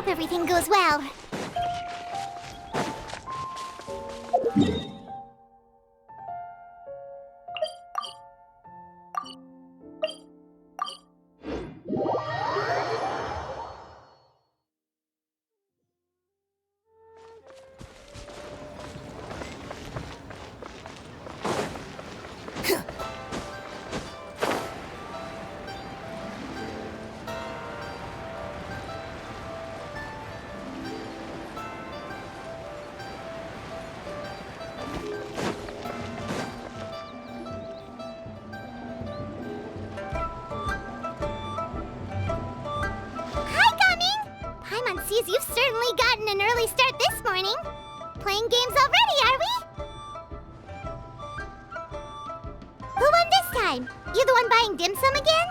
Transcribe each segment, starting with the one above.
hope everything goes well. Sees you've certainly gotten an early start this morning. Playing games already, are we? Who won this time? You the one buying dim sum again?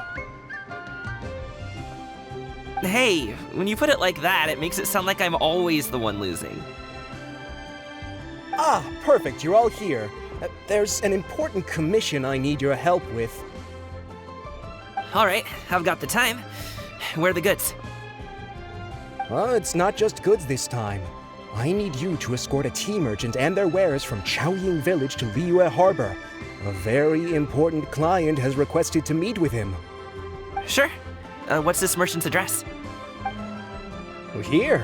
Hey, when you put it like that, it makes it sound like I'm always the one losing. Ah, perfect, you're all here. There's an important commission I need your help with. Alright, I've got the time. Where are the goods? Well, it's not just goods this time. I need you to escort a tea merchant and their wares from Chaoying Village to Liyue Harbor. A very important client has requested to meet with him. Sure. What's this merchant's address? Here.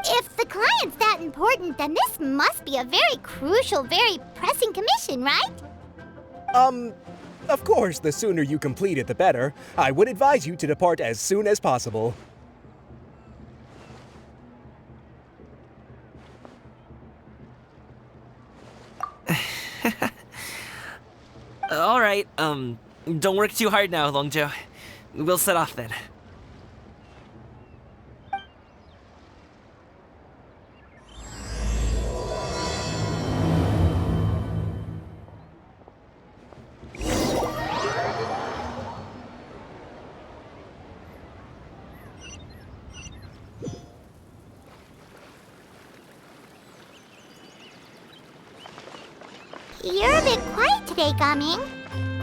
If the client's that important, then this must be a very crucial, very pressing commission, right? Of course, the sooner you complete it, the better. I would advise you to depart as soon as possible. Alright, don't work too hard now, Longjo. We'll set off then. You're a bit quiet today, Gaming.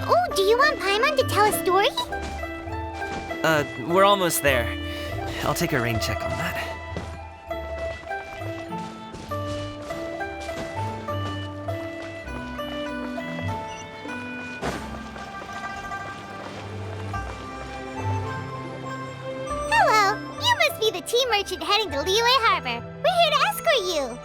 Oh, do you want Paimon to tell a story? We're almost there. I'll take a rain check on that. Hello, you must be the tea merchant heading to Liyue Harbor. We're here to escort you.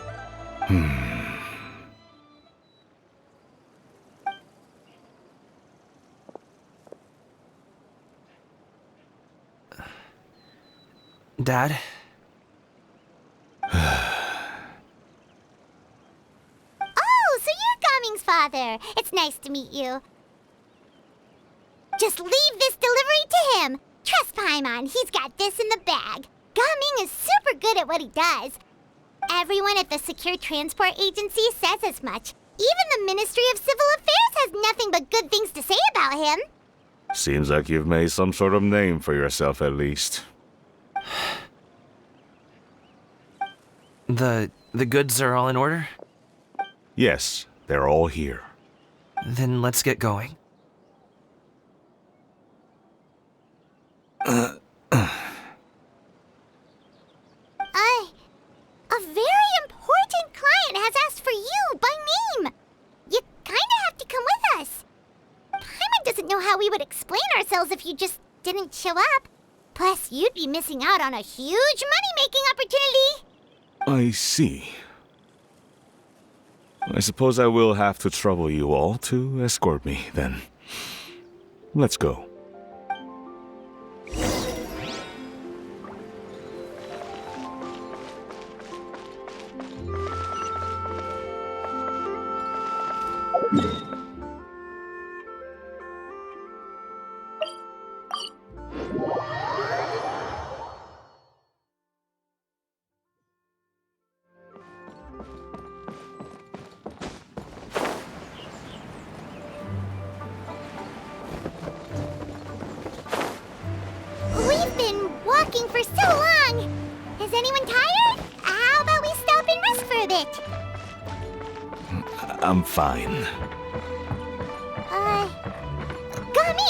Dad? Oh, so you're Gaming's father. It's nice to meet you. Just leave this delivery to him. Trust Paimon, he's got this in the bag. Gaming is super good at what he does. Everyone at the Secure Transport Agency says as much. Even the Ministry of Civil Affairs has nothing but good things to say about him. Seems like you've made some sort of name for yourself at least. The goods are all in order? Yes, they're all here. Then let's get going. A very important client has asked for you by name. You kinda have to come with us. Paimon doesn't know how we would explain ourselves if you just didn't show up. Plus, you'd be missing out on a huge money-making opportunity. I see. I suppose I will have to trouble you all to escort me, then. Let's go. We've been walking for so long. Is anyone tired? How about we stop and rest for a bit? I'm fine. Gami,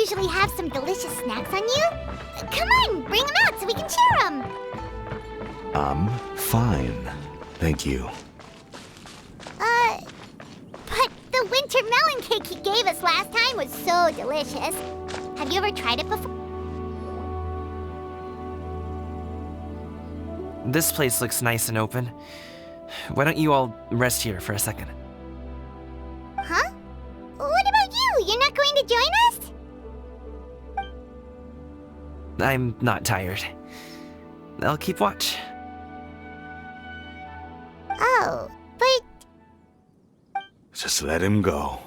usually have some delicious snacks on you? Come on, bring them out so we can share them. I'm fine. Thank you. But the winter melon cake he gave us last time was so delicious. Have you ever tried it before? This place looks nice and open. Why don't you all rest here for a second? Huh? What about you? You're not going to join us? I'm not tired. I'll keep watch. Oh, but... Just let him go.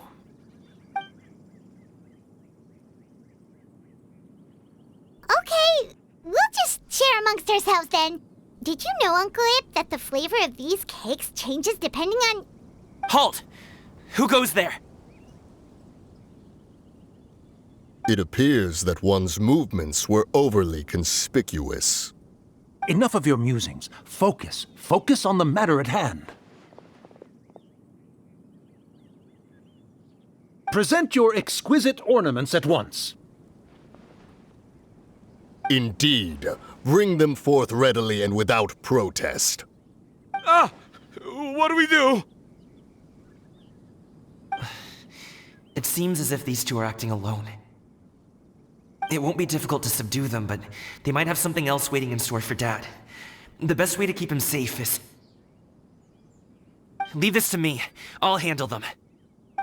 Okay, we'll just share amongst ourselves then. Did you know, Uncle Ip, that the flavor of these cakes changes depending on... Halt! Who goes there? It appears that one's movements were overly conspicuous. Enough of your musings. Focus. Focus on the matter at hand. Present your exquisite ornaments at once. Indeed. Bring them forth readily and without protest. Ah! What do we do? It seems as if these two are acting alone. It won't be difficult to subdue them, but they might have something else waiting in store for Dad. The best way to keep him safe is... Leave this to me. I'll handle them.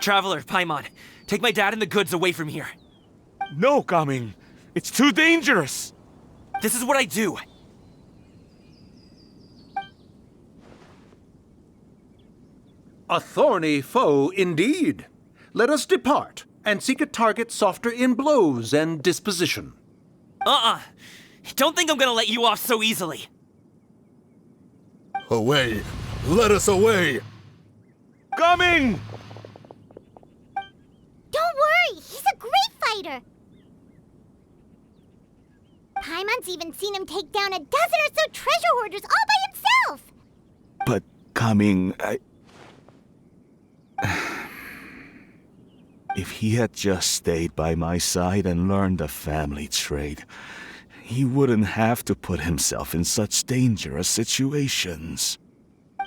Traveler, Paimon, take my dad and the goods away from here. No, Gaming. It's too dangerous. This is what I do. A thorny foe indeed. Let us depart and seek a target softer in blows and disposition. Don't think I'm gonna let you off so easily. Away! Let us away! Coming! Don't worry, he's a great fighter. Paimon's even seen him take down a dozen or so treasure hoarders all by himself. But, Gaming, If he had just stayed by my side and learned the family trade, he wouldn't have to put himself in such dangerous situations.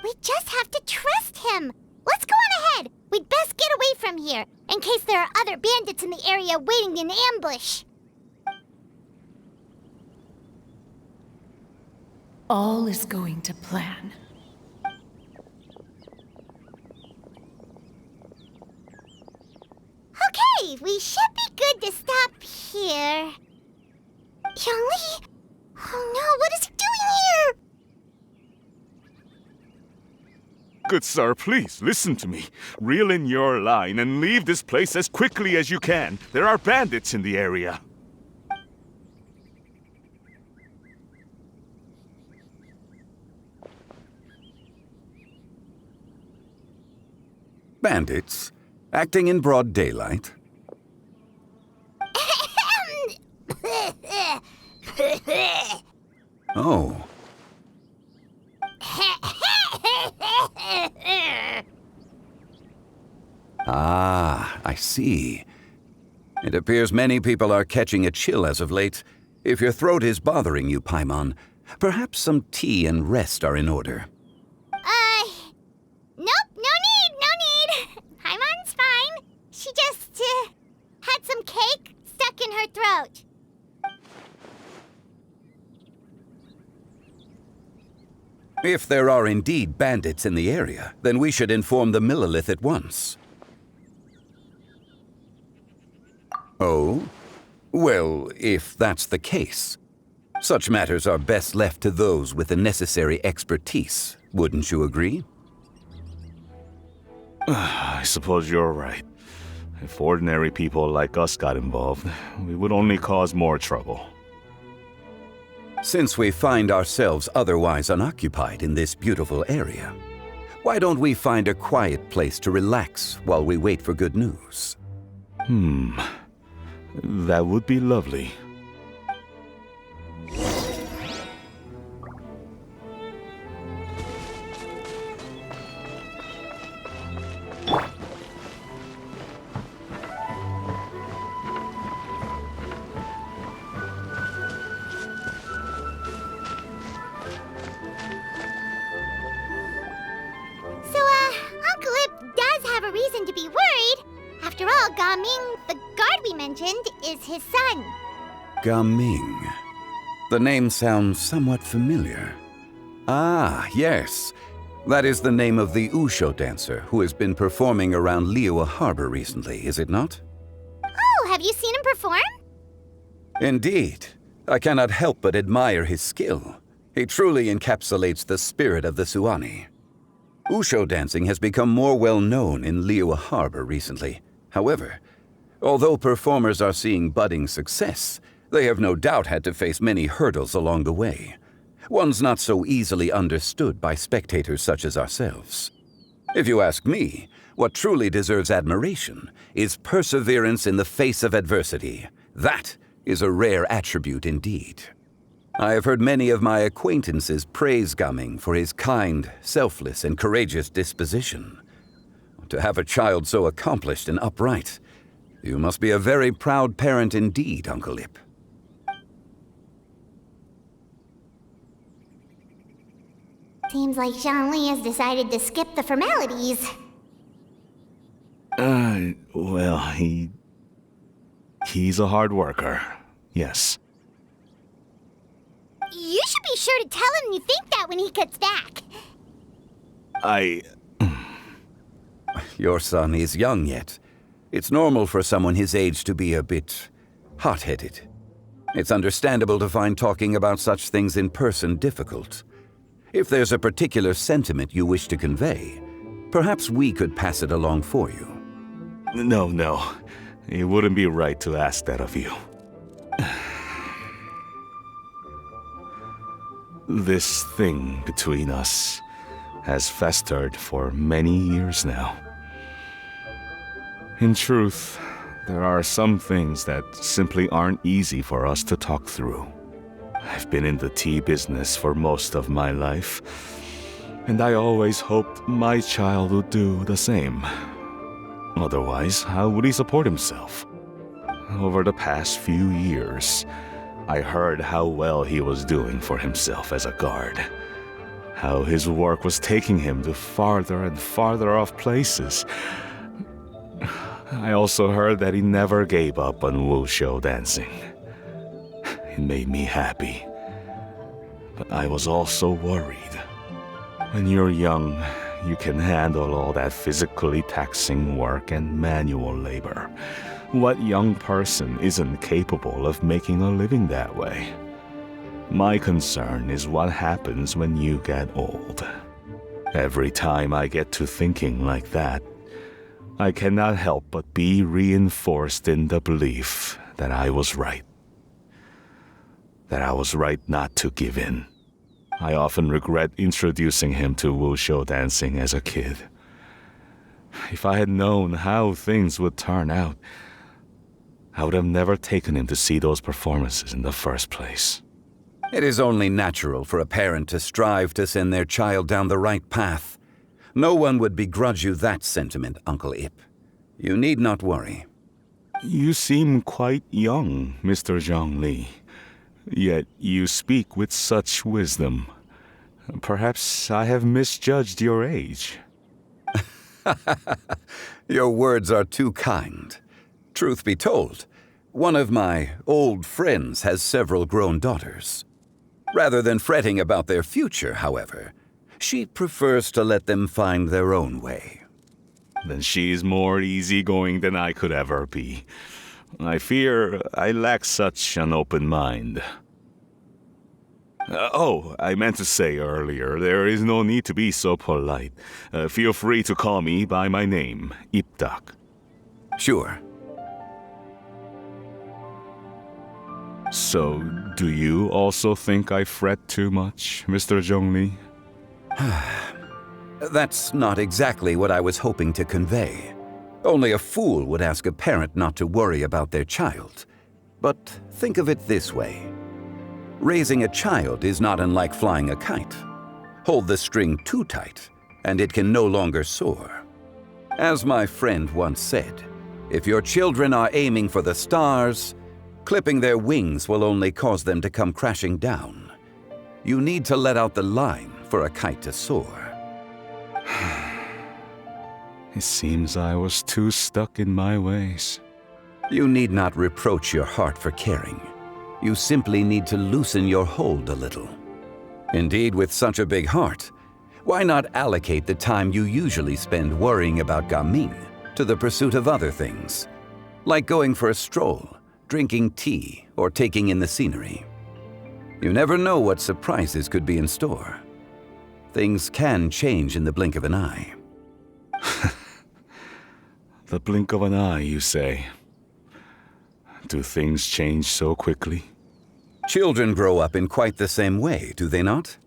We just have to trust him. Let's go on ahead. We'd best get away from here, in case there are other bandits in the area waiting in ambush. All is going to plan. Okay, we should be good to stop here. Youngli? Oh no, what is he doing here? Good sir, please, listen to me. Reel in your line and leave this place as quickly as you can. There are bandits in the area. Bandits? Acting in broad daylight? Oh. Ah, I see. It appears many people are catching a chill as of late. If your throat is bothering you, Paimon, perhaps some tea and rest are in order. Nope, no need. Paimon's fine. She just, had some cake stuck in her throat. If there are indeed bandits in the area, then we should inform the Millilith at once. Oh? Well, if that's the case, such matters are best left to those with the necessary expertise, wouldn't you agree? I suppose you're right. If ordinary people like us got involved, we would only cause more trouble. Since we find ourselves otherwise unoccupied in this beautiful area, why don't we find a quiet place to relax while we wait for good news? That would be lovely. have a reason to be worried. After all, Gaming, the guard we mentioned, is his son. Gaming. The name sounds somewhat familiar. Ah, yes. That is the name of the Usho dancer who has been performing around Liyue Harbor recently, is it not? Oh, have you seen him perform? Indeed. I cannot help but admire his skill. He truly encapsulates the spirit of the Suani. Usho dancing has become more well known in Liyue Harbor recently. However, although performers are seeing budding success, they have no doubt had to face many hurdles along the way. Ones not so easily understood by spectators such as ourselves. If you ask me, what truly deserves admiration is perseverance in the face of adversity. That is a rare attribute indeed. I have heard many of my acquaintances praise Gaming for his kind, selfless, and courageous disposition. To have a child so accomplished and upright, you must be a very proud parent indeed, Uncle Ip. Seems like Zhongli has decided to skip the formalities. Well, he's a hard worker. Yes. You should be sure to tell him you think that when he gets back. Your son is young yet. It's normal for someone his age to be a bit hot-headed. It's understandable to find talking about such things in person difficult. If there's a particular sentiment you wish to convey, perhaps we could pass it along for you. No. It wouldn't be right to ask that of you. This thing between us has festered for many years now. In truth, there are some things that simply aren't easy for us to talk through. I've been in the tea business for most of my life, and I always hoped my child would do the same. Otherwise, how would he support himself? Over the past few years, I heard how well he was doing for himself as a guard. How his work was taking him to farther and farther off places. I also heard that he never gave up on wushu dancing. It made me happy. But I was also worried. When you're young, you can handle all that physically taxing work and manual labor. What young person isn't capable of making a living that way? My concern is what happens when you get old. Every time I get to thinking like that, I cannot help but be reinforced in the belief that I was right. That I was right not to give in. I often regret introducing him to wushu dancing as a kid. If I had known how things would turn out, I would have never taken him to see those performances in the first place. It is only natural for a parent to strive to send their child down the right path. No one would begrudge you that sentiment, Uncle Ip. You need not worry. You seem quite young, Mr. Zhongli. Yet you speak with such wisdom. Perhaps I have misjudged your age. Your words are too kind. Truth be told, one of my old friends has several grown daughters. Rather than fretting about their future, however, she prefers to let them find their own way. Then she's more easygoing than I could ever be. I fear I lack such an open mind. I meant to say earlier, there is no need to be so polite. Feel free to call me by my name, Ipdak. Sure. So, do you also think I fret too much, Mr. Zhongli? That's not exactly what I was hoping to convey. Only a fool would ask a parent not to worry about their child. But think of it this way. Raising a child is not unlike flying a kite. Hold the string too tight, and it can no longer soar. As my friend once said, if your children are aiming for the stars, clipping their wings will only cause them to come crashing down. You need to let out the line for a kite to soar. It seems I was too stuck in my ways. You need not reproach your heart for caring. You simply need to loosen your hold a little. Indeed, with such a big heart, why not allocate the time you usually spend worrying about Gaming to the pursuit of other things, like going for a stroll, drinking tea, or taking in the scenery? You never know what surprises could be in store. Things can change in the blink of an eye. The blink of an eye, you say? Do things change so quickly? Children grow up in quite the same way, do they not?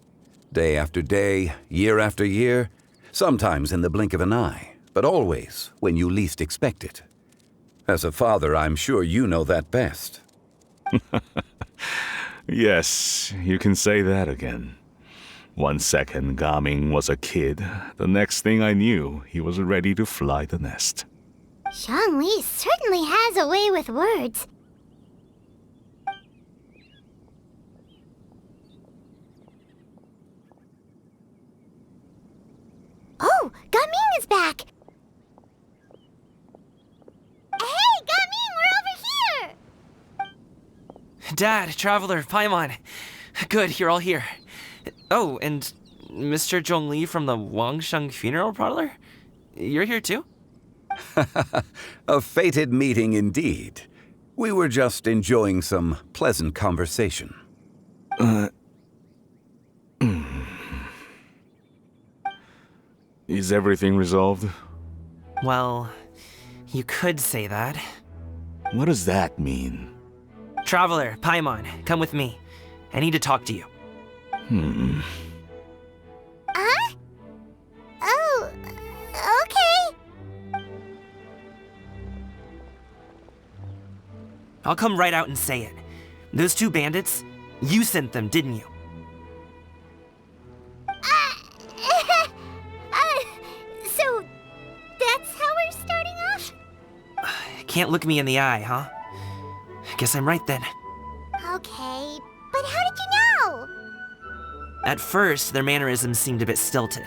Day after day, year after year, sometimes in the blink of an eye, but always when you least expect it. As a father, I'm sure you know that best. Yes, you can say that again. 1 second Gaming was a kid, the next thing I knew, he was ready to fly the nest. Zhongli certainly has a way with words. Oh, Gaming is back! Hey, Gaming, we're over here! Dad, Traveler, Paimon. Good, you're all here. Oh, and Mr. Zhongli from the Wangsheng Funeral Parlor? You're here too? A fated meeting indeed. We were just enjoying some pleasant conversation. Is everything resolved? Well, you could say that. What does that mean? Traveler, Paimon, come with me. I need to talk to you. Huh? Oh, okay. I'll come right out and say it. Those two bandits, you sent them, didn't you? So that's how we're starting off? Can't look me in the eye, huh? Guess I'm right then. Okay, but how did you know? At first, their mannerisms seemed a bit stilted.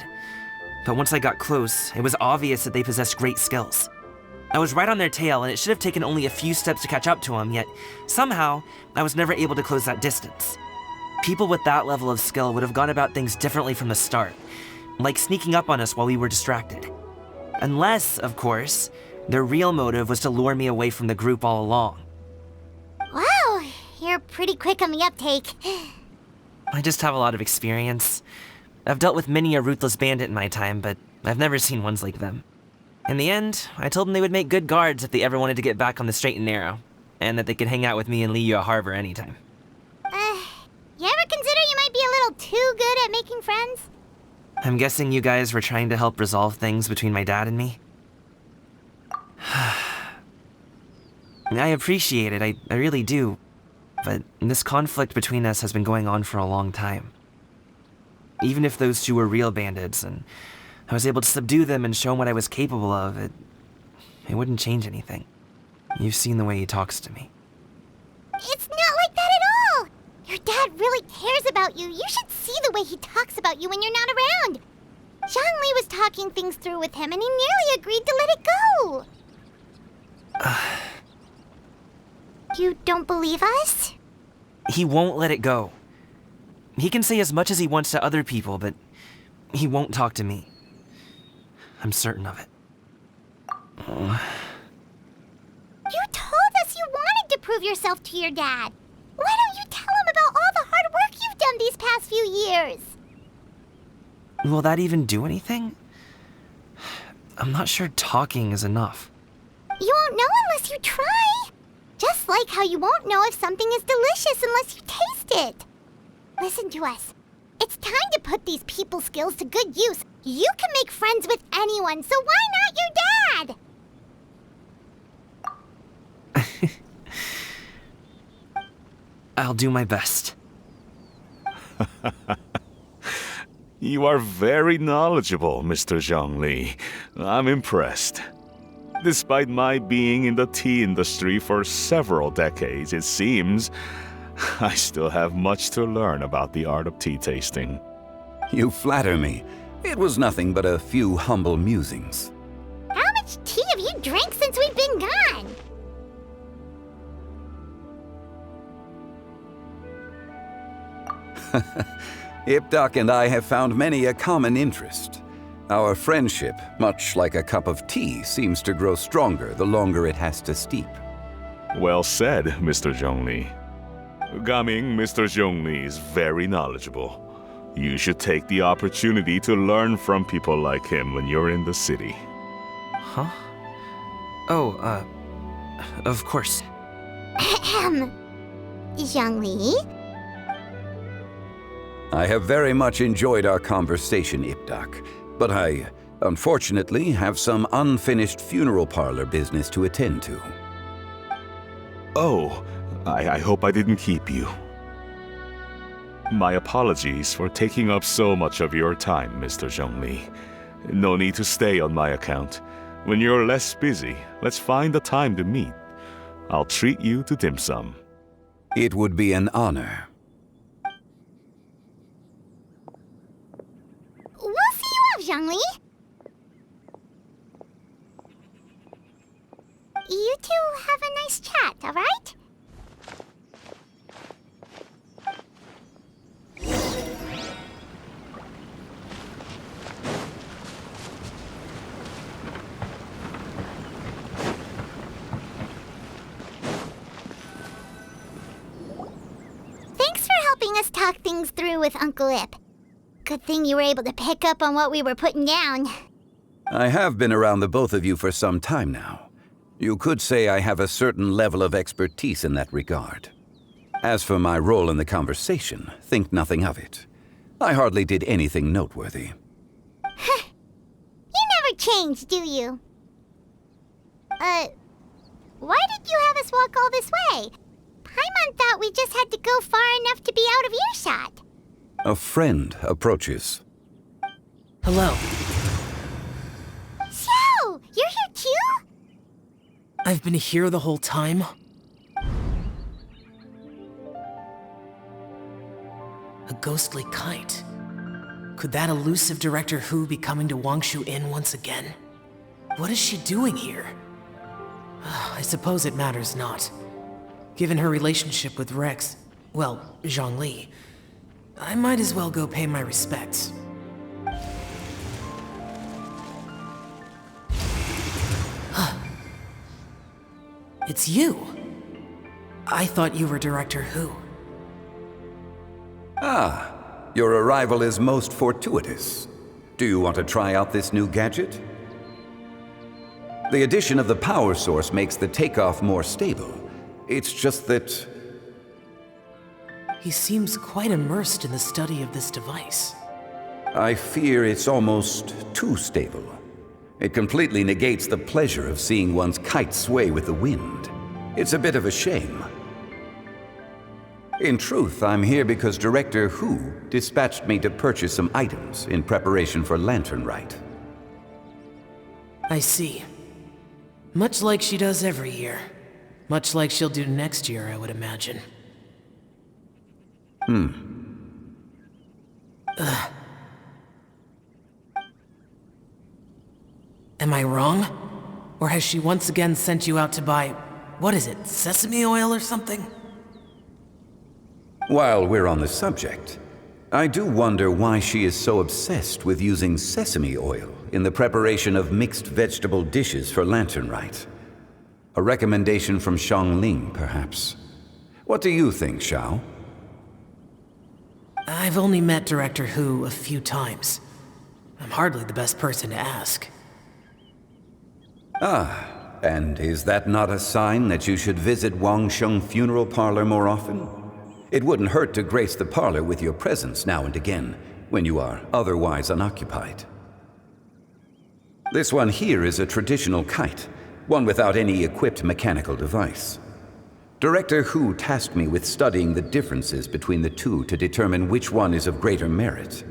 But once I got close, it was obvious that they possessed great skills. I was right on their tail, and it should have taken only a few steps to catch up to them, yet somehow, I was never able to close that distance. People with that level of skill would have gone about things differently from the start, like sneaking up on us while we were distracted. Unless, of course, their real motive was to lure me away from the group all along. Wow, you're pretty quick on the uptake. I just have a lot of experience. I've dealt with many a ruthless bandit in my time, but I've never seen ones like them. In the end, I told them they would make good guards if they ever wanted to get back on the straight and narrow, and that they could hang out with me in Liyue Harbor anytime. You ever consider you might be a little too good at making friends? I'm guessing you guys were trying to help resolve things between my dad and me? I appreciate it, I really do. But this conflict between us has been going on for a long time. Even if those two were real bandits, and I was able to subdue them and show them what I was capable of, it wouldn't change anything. You've seen the way he talks to me. It's not like that at all! Your dad really cares about you. You should see the way he talks about you when you're not around. Zhongli was talking things through with him, and he nearly agreed to let it go. You don't believe us? He won't let it go. He can say as much as he wants to other people, but he won't talk to me. I'm certain of it. You told us you wanted to prove yourself to your dad. Why don't you tell him about all the hard work you've done these past few years? Will that even do anything? I'm not sure talking is enough. You won't know unless you try. Just like how you won't know if something is delicious unless you taste it. Listen to us. It's time to put these people skills to good use. You can make friends with anyone, so why not your dad? I'll do my best. You are very knowledgeable, Mr. Zhongli. I'm impressed. Despite my being in the tea industry for several decades, it seems I still have much to learn about the art of tea tasting. You flatter me. It was nothing but a few humble musings. Ipdak and I have found many a common interest. Our friendship, much like a cup of tea, seems to grow stronger the longer it has to steep. Well said, Mr. Zhongli. Gaming, Mr. Zhongli is very knowledgeable. You should take the opportunity to learn from people like him when you're in the city. Huh? Oh, of course. Ahem. Zhongli? I have very much enjoyed our conversation, Ipdak, but I, unfortunately, have some unfinished funeral parlor business to attend to. Oh, I hope I didn't keep you. My apologies for taking up so much of your time, Mr. Zhongli. No need to stay on my account. When you're less busy, let's find a time to meet. I'll treat you to dim sum. It would be an honor. We'll see you off, Zhongli. You two have a nice chat, all right? Thanks for helping us talk things through with Uncle Ip. Good thing you were able to pick up on what we were putting down. I have been around the both of you for some time now. You could say I have a certain level of expertise in that regard. As for my role in the conversation, think nothing of it. I hardly did anything noteworthy. You never change, do you? Why did you have us walk all this way? Paimon thought we just had to go far enough to be out of earshot. A friend approaches. Hello. So, you're here too? I've been here the whole time? A ghostly kite. Could that elusive Director Hu be coming to Wangshu Inn once again? What is she doing here? I suppose it matters not. Given her relationship with Rex, well, Zhongli, I might as well go pay my respects. It's you! I thought you were Director Hu. Ah, your arrival is most fortuitous. Do you want to try out this new gadget? The addition of the power source makes the takeoff more stable. It's just that... He seems quite immersed in the study of this device. I fear it's almost too stable. It completely negates the pleasure of seeing one's kite sway with the wind. It's a bit of a shame. In truth, I'm here because Director Hu dispatched me to purchase some items in preparation for Lantern Rite. I see. Much like she does every year. Much like she'll do next year, I would imagine. Am I wrong? Or has she once again sent you out to buy, what is it, sesame oil or something? While we're on the subject, I do wonder why she is so obsessed with using sesame oil in the preparation of mixed vegetable dishes for Lantern Rite. A recommendation from Xiangling, perhaps. What do you think, Xiao? I've only met Director Hu a few times. I'm hardly the best person to ask. Ah, and is that not a sign that you should visit Wangsheng Funeral Parlor more often? It wouldn't hurt to grace the parlor with your presence now and again, when you are otherwise unoccupied. This one here is a traditional kite, one without any equipped mechanical device. Director Hu tasked me with studying the differences between the two to determine which one is of greater merit.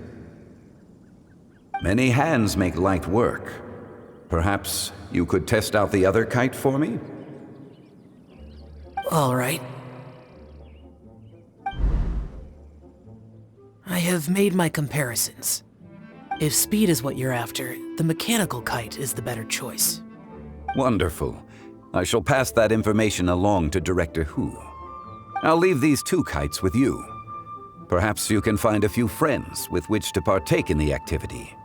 Many hands make light work. Perhaps you could test out the other kite for me? All right. I have made my comparisons. If speed is what you're after, the mechanical kite is the better choice. Wonderful. I shall pass that information along to Director Hu. I'll leave these two kites with you. Perhaps you can find a few friends with which to partake in the activity.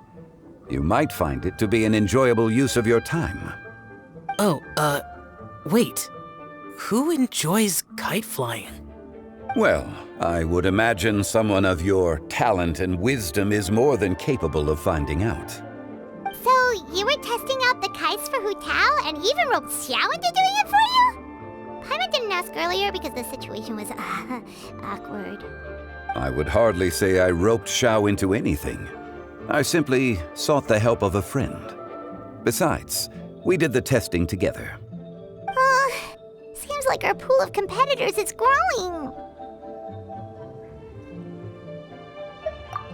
You might find it to be an enjoyable use of your time. Oh, wait. Who enjoys kite flying? Well, I would imagine someone of your talent and wisdom is more than capable of finding out. So, you were testing out the kites for Hu Tao and even roped Xiao into doing it for you? Paimon didn't ask earlier because the situation was awkward. I would hardly say I roped Xiao into anything. I simply sought the help of a friend. Besides, we did the testing together. Seems like our pool of competitors is growing.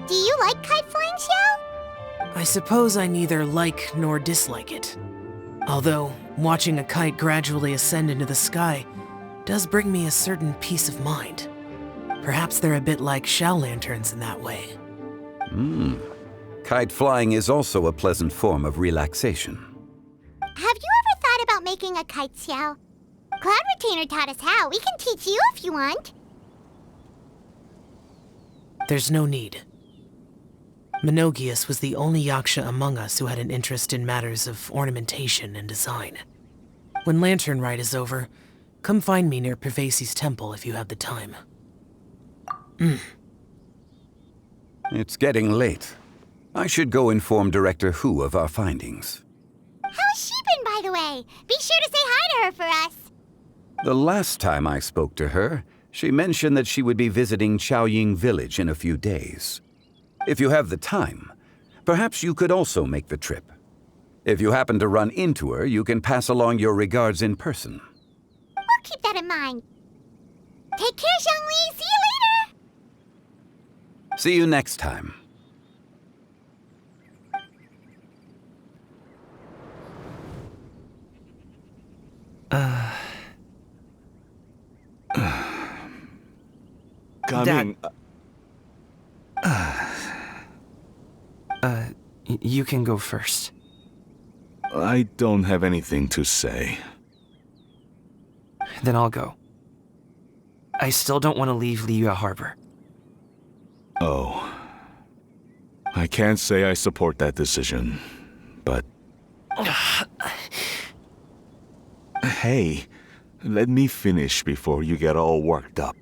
Do you like kite flying, Xiao? I suppose I neither like nor dislike it. Although, watching a kite gradually ascend into the sky does bring me a certain peace of mind. Perhaps they're a bit like Xiao lanterns in that way. Kite flying is also a pleasant form of relaxation. Have you ever thought about making a kite, Xiao? Cloud Retainer taught us how. We can teach you if you want. There's no need. Menogias was the only Yaksha among us who had an interest in matters of ornamentation and design. When Lantern Rite is over, come find me near Pervasi's temple if you have the time. It's getting late. I should go inform Director Hu of our findings. How's she been, by the way? Be sure to say hi to her for us. The last time I spoke to her, she mentioned that she would be visiting Chaoying Village in a few days. If you have the time, perhaps you could also make the trip. If you happen to run into her, you can pass along your regards in person. We'll keep that in mind. Take care, Zhongli. See you later. See you next time. Coming. You can go first. I don't have anything to say. Then I'll go. I still don't want to leave Liyue Harbor. Oh. I can't say I support that decision, but... Hey, let me finish before you get all worked up.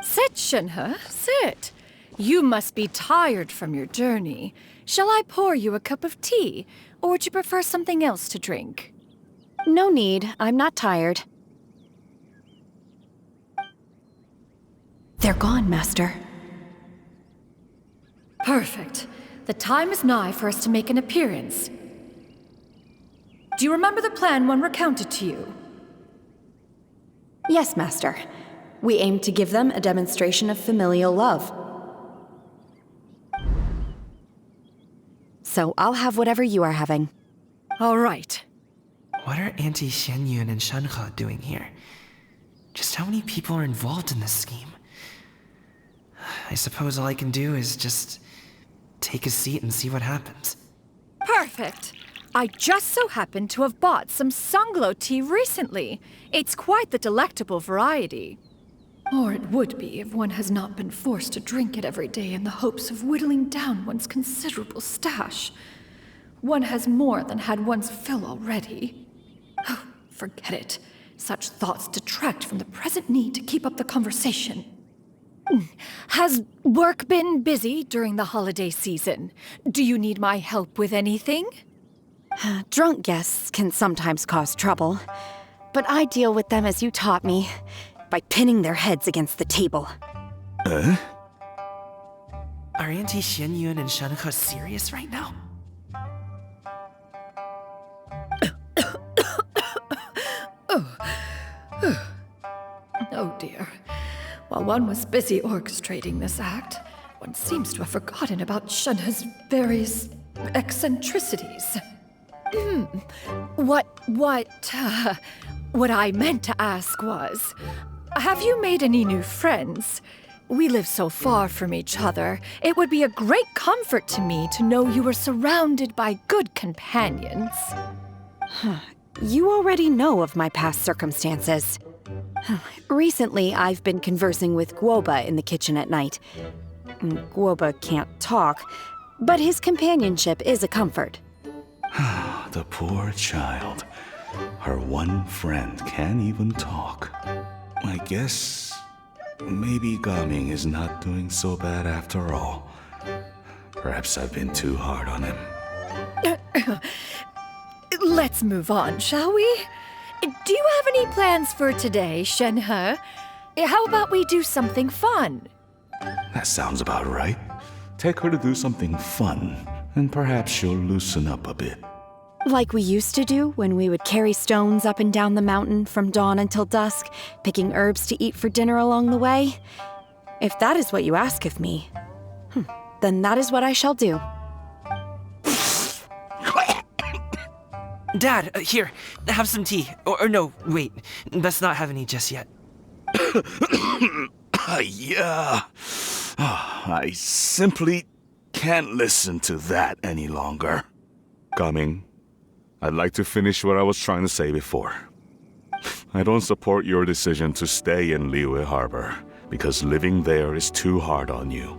Sit, Shenhe, sit. You must be tired from your journey. Shall I pour you a cup of tea, or would you prefer something else to drink? No need. I'm not tired. They're gone, Master. Perfect. The time is nigh for us to make an appearance. Do you remember the plan when recounted to you? Yes, Master. We aim to give them a demonstration of familial love. So I'll have whatever you are having. All right. What are Auntie Xianyun and Shenhe doing here? Just how many people are involved in this scheme? I suppose all I can do is just take a seat and see what happens. Perfect. I just so happen to have bought some Sunglow tea recently. It's quite the delectable variety. Or it would be if one has not been forced to drink it every day in the hopes of whittling down one's considerable stash. One has more than had one's fill already. Oh, forget it. Such thoughts detract from the present need to keep up the conversation. Has work been busy during the holiday season? Do you need my help with anything? Drunk guests can sometimes cause trouble, but I deal with them as you taught me, by pinning their heads against the table. Are Auntie Xianyun and Shenhe serious right now? Oh dear. While one was busy orchestrating this act, one seems to have forgotten about Shenhe's various eccentricities. What I meant to ask was, have you made any new friends? We live so far from each other. It would be a great comfort to me to know you were surrounded by good companions. You already know of my past circumstances. Recently, I've been conversing with Guoba in the kitchen at night. Guoba can't talk, but his companionship is a comfort. The poor child. Her one friend can't even talk. I guess maybe Gaming is not doing so bad after all. Perhaps I've been too hard on him. Let's move on, shall we? Do you have any plans for today, Shenhe? How about we do something fun? That sounds about right. Take her to do something fun, and perhaps she'll loosen up a bit. Like we used to do when we would carry stones up and down the mountain from dawn until dusk, picking herbs to eat for dinner along the way? If that is what you ask of me, then that is what I shall do. Dad, here, have some tea. Or no, wait, let's not have any just yet. Yeah. I simply can't listen to that any longer. Coming. I'd like to finish what I was trying to say before. I don't support your decision to stay in Liyue Harbor, because living there is too hard on you.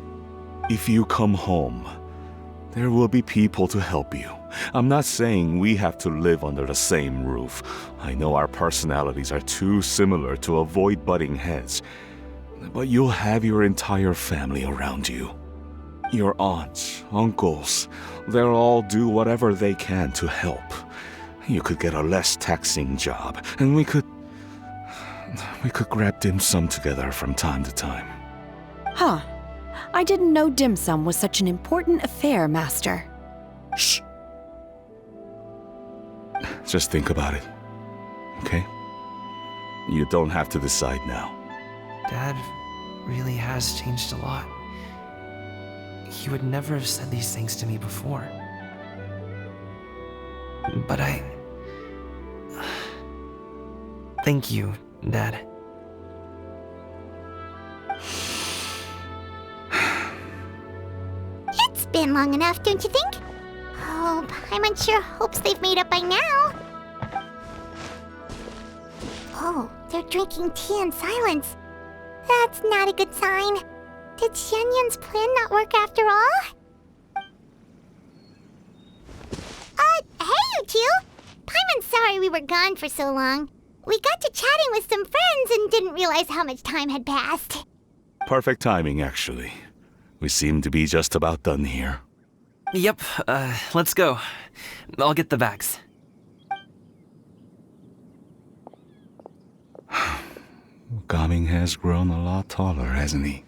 If you come home, there will be people to help you. I'm not saying we have to live under the same roof. I know our personalities are too similar to avoid butting heads. But you'll have your entire family around you. Your aunts, uncles, they'll all do whatever they can to help. You could get a less taxing job, and we could grab dim sum together from time to time. Huh. I didn't know dim sum was such an important affair, Master. Shh. Just think about it, okay? You don't have to decide now. Dad really has changed a lot. He would never have said these things to me before. But thank you, Dad. It's been long enough, don't you think? Oh, Paimon sure hopes they've made up by now. Oh, they're drinking tea in silence. That's not a good sign. Did Xianyun's plan not work after all? Hey, you two! Paimon's sorry we were gone for so long. We got to chatting with some friends and didn't realize how much time had passed. Perfect timing, actually. We seem to be just about done here. Yep, let's go. I'll get the bags. Gaming has grown a lot taller, hasn't he?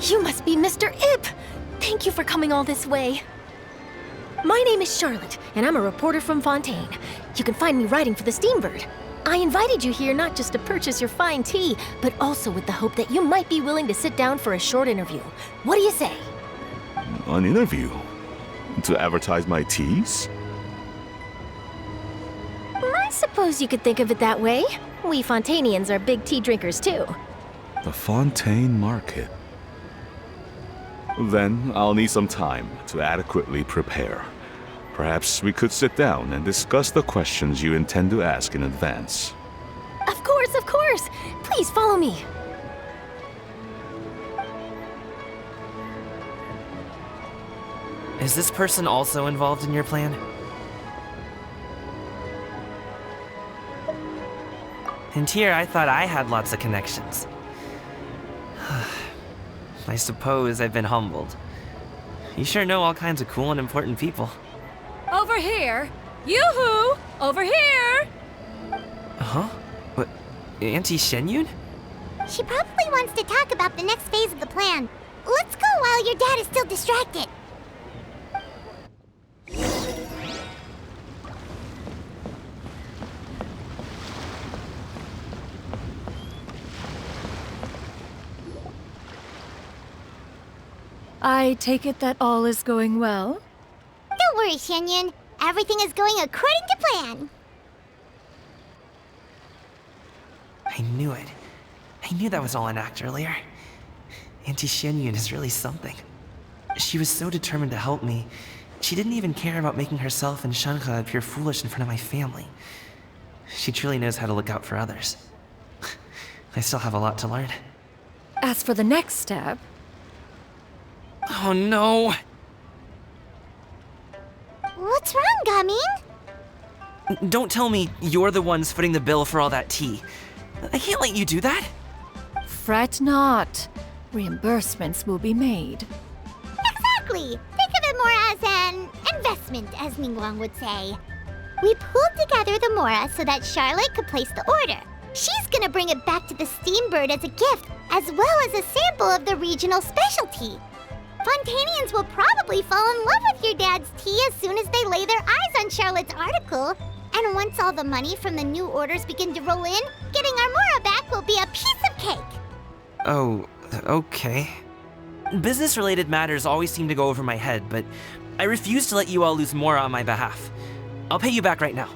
You must be Mr. Ip! Thank you for coming all this way. My name is Charlotte, and I'm a reporter from Fontaine. You can find me writing for the Steambird. I invited you here not just to purchase your fine tea, but also with the hope that you might be willing to sit down for a short interview. What do you say? An interview? To advertise my teas? I suppose you could think of it that way. We Fontainians are big tea drinkers too. The Fontaine Market. Then I'll need some time to adequately prepare. Perhaps we could sit down and discuss the questions you intend to ask in advance. Of course, of course! Please follow me. Is this person also involved in your plan? And here I thought I had lots of connections. I suppose I've been humbled. You sure know all kinds of cool and important people. Over here! Yoo-hoo! Over here! Huh? What? Auntie Shenyun? She probably wants to talk about the next phase of the plan. Let's go while your dad is still distracted. I take it that all is going well? Don't worry, Shenyun. Everything is going according to plan. I knew it. I knew that was all an act earlier. Auntie Shenyun is really something. She was so determined to help me. She didn't even care about making herself and Shanhe appear foolish in front of my family. She truly knows how to look out for others. I still have a lot to learn. As for the next step... Oh no! What's wrong, Gaming? Don't tell me you're the ones footing the bill for all that tea. I can't let you do that. Fret not. Reimbursements will be made. Exactly! Think of it more as an investment, as Ningguang would say. We pulled together the Mora so that Charlotte could place the order. She's gonna bring it back to the Steambird as a gift, as well as a sample of the regional specialty. Fontanians will probably fall in love with your dad's tea as soon as they lay their eyes on Charlotte's article. And once all the money from the new orders begin to roll in, getting our Mora back will be a piece of cake. Oh, okay. Business-related matters always seem to go over my head, but I refuse to let you all lose Mora on my behalf. I'll pay you back right now.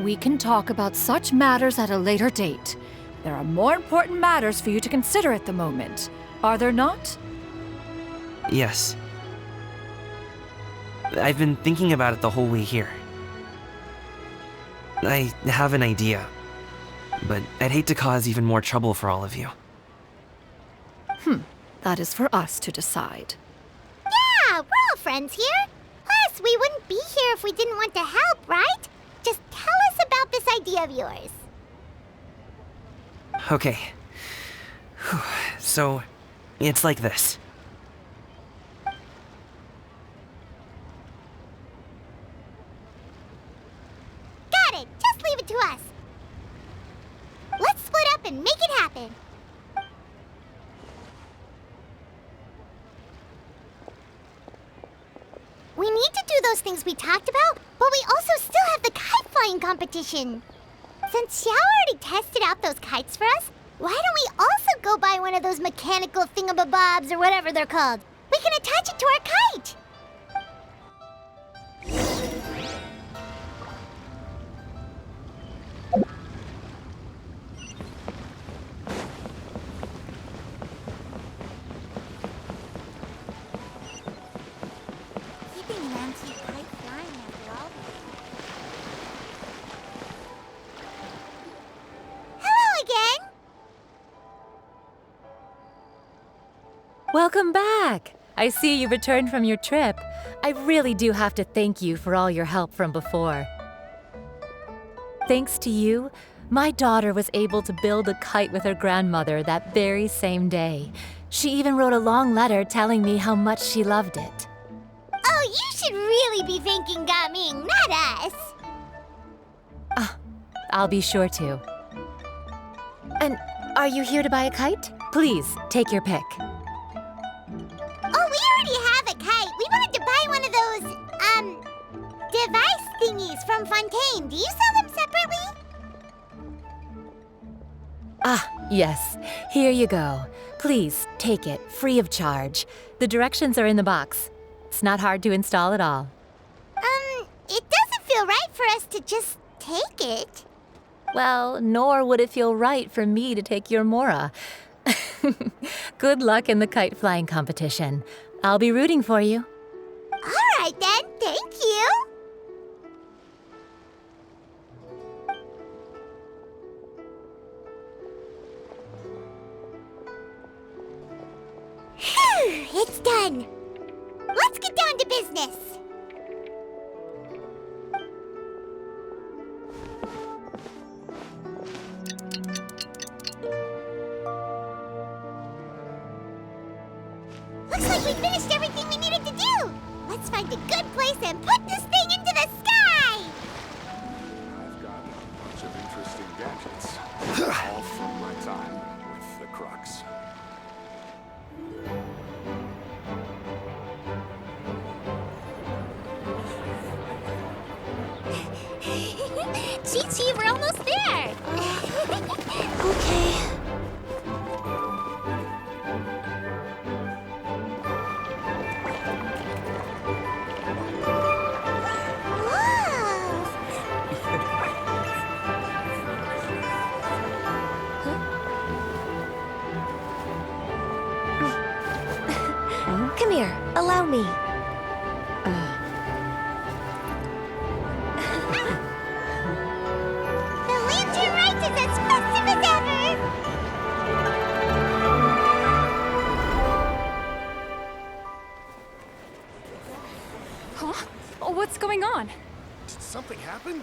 We can talk about such matters at a later date. There are more important matters for you to consider at the moment, are there not? Yes. I've been thinking about it the whole way here. I have an idea, but I'd hate to cause even more trouble for all of you. That is for us to decide. Yeah, we're all friends here. Plus, we wouldn't be here if we didn't want to help, right? Just tell us about this idea of yours. Okay. So, it's like this. Got it! Just leave it to us. Let's split up and make it happen. We need to do those things we talked about, but we also still have the kite flying competition. Since Xiao already tested out those kites for us, why don't we also go buy one of those mechanical thingamabobs or whatever they're called? We can attach it to our kite. Keeping an antique kite flying after all. Hello again. Welcome back! I see you returned from your trip. I really do have to thank you for all your help from before. Thanks to you, my daughter was able to build a kite with her grandmother that very same day. She even wrote a long letter telling me how much she loved it. Oh, you should really be thanking Gaming, not us. I'll be sure to. And are you here to buy a kite? Please, take your pick. Oh, we already have a kite. We wanted to buy one of those, device thingies from Fontaine. Do you sell them separately? Yes. Here you go. Please, take it, free of charge. The directions are in the box. It's not hard to install at all. It doesn't feel right for us to just take it. Well, nor would it feel right for me to take your Mora. Good luck in the kite flying competition. I'll be rooting for you. All right then, thank you. Phew, it's done. Let's get down to business. this. Looks like we finished everything we needed to do. Let's find a good place and put this thing into the sky. I've got a bunch of interesting gadgets, all from my time with the Crux. Chi-Chi, we're almost there. Okay. Come here, allow me. The lantern Rite is as festive as ever! Huh? Oh, what's going on? Did something happen?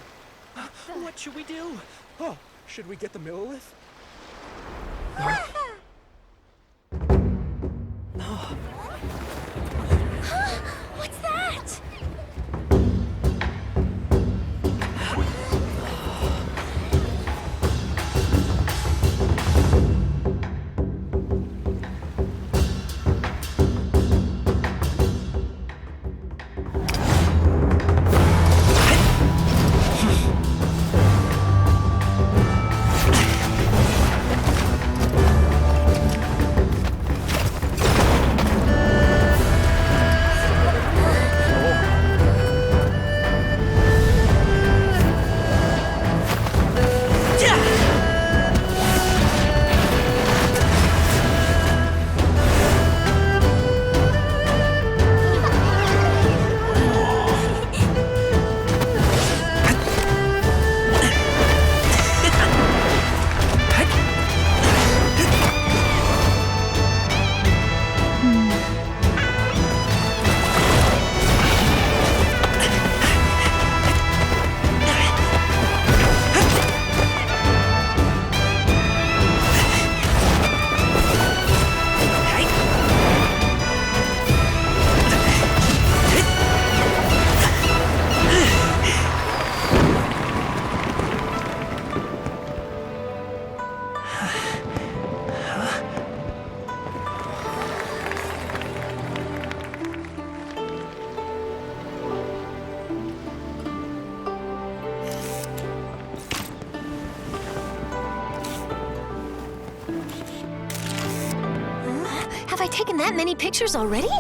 What should we do? Oh, should we get the Millilith? What's that? Have I taken that many pictures already?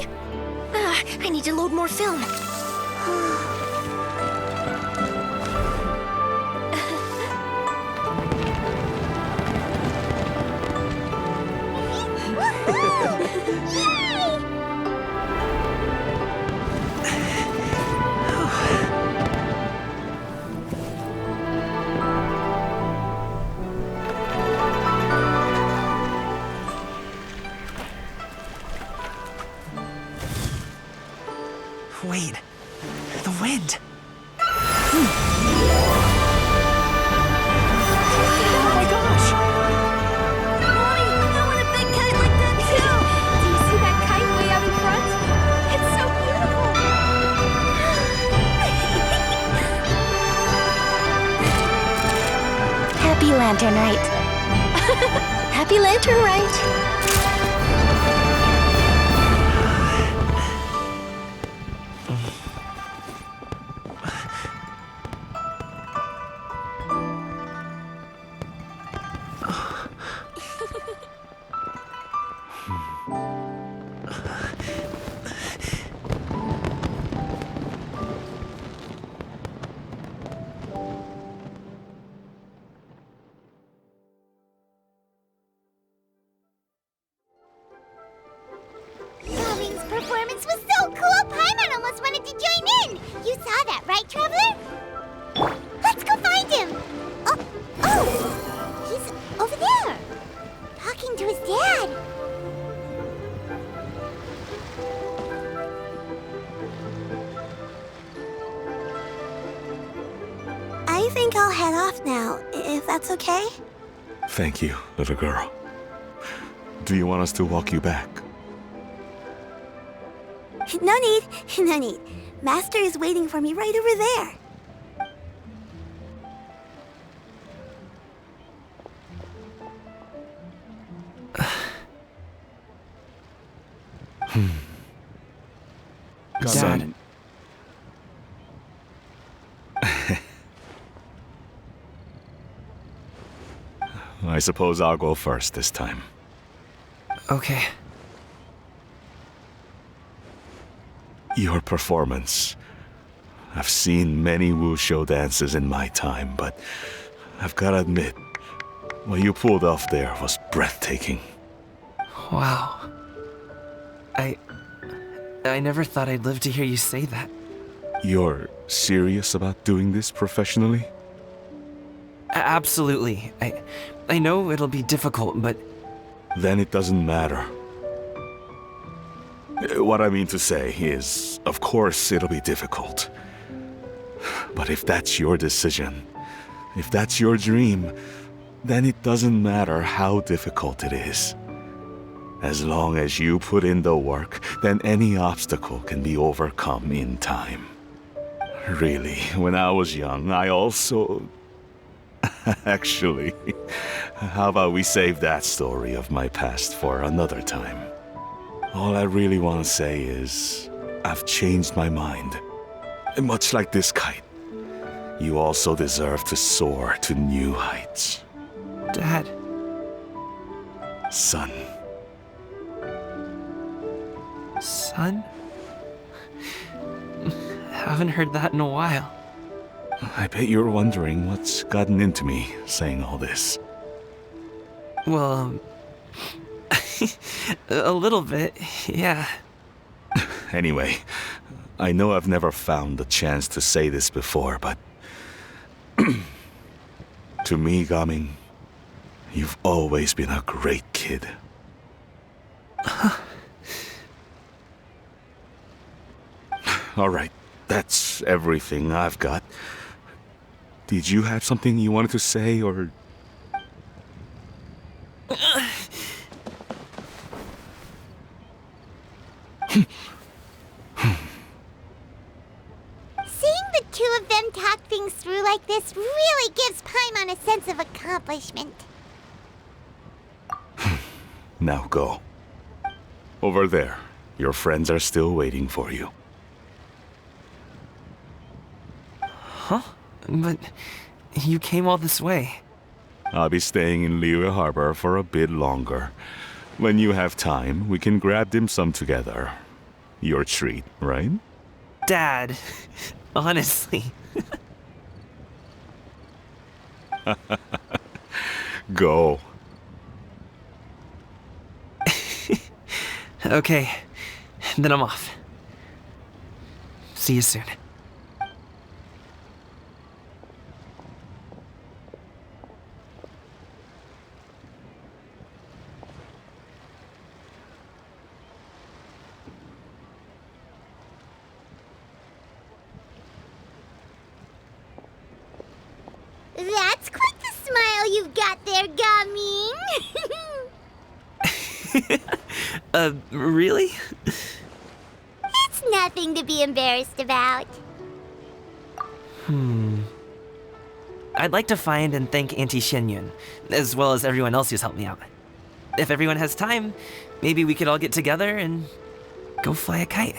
I need to load more film. Wait, the wind. Oh my gosh! Mommy, I want a big kite like that too! Do you see that kite way out in front? It's so beautiful! Happy Lantern Rite. Happy Lantern Rite. Darling's performance was so cool, Paimon almost wanted to join in! You saw that, right, Traveler? Let's go find him! Oh! He's over there! Talking to his dad! I'll head off now, if that's okay? Thank you, little girl. Do you want us to walk you back? No need, no need. Master is waiting for me right over there. Dad. I suppose I'll go first this time. Okay. Your performance. I've seen many wushou dances in my time, but I've gotta admit, what you pulled off there was breathtaking. Wow. I never thought I'd live to hear you say that. You're serious about doing this professionally? Absolutely. I know it'll be difficult, but... Then it doesn't matter. What I mean to say is, of course it'll be difficult. But if that's your decision, if that's your dream, then it doesn't matter how difficult it is. As long as you put in the work, then any obstacle can be overcome in time. Really, when I was young, I also... Actually, how about we save that story of my past for another time? All I really want to say is, I've changed my mind. Much like this kite, you also deserve to soar to new heights. Dad. Son. Son? Haven't heard that in a while. I bet you're wondering what's gotten into me saying all this. Well, a little bit, yeah. Anyway, I know I've never found the chance to say this before, but... to me, Gaming, you've always been a great kid. Alright, that's everything I've got. Did you have something you wanted to say, or... Seeing the two of them talk things through like this really gives Paimon a sense of accomplishment. Now go. Over there. Your friends are still waiting for you. Huh? But you came all this way. I'll be staying in Liyue Harbor for a bit longer. When you have time, we can grab dim sum together. Your treat, right? Dad, honestly. Go. Okay, then I'm off. See you soon. That's quite the smile you've got there, Gaming. Really? It's nothing to be embarrassed about. I'd like to find and thank Auntie Xinyun, as well as everyone else who's helped me out. If everyone has time, maybe we could all get together and go fly a kite.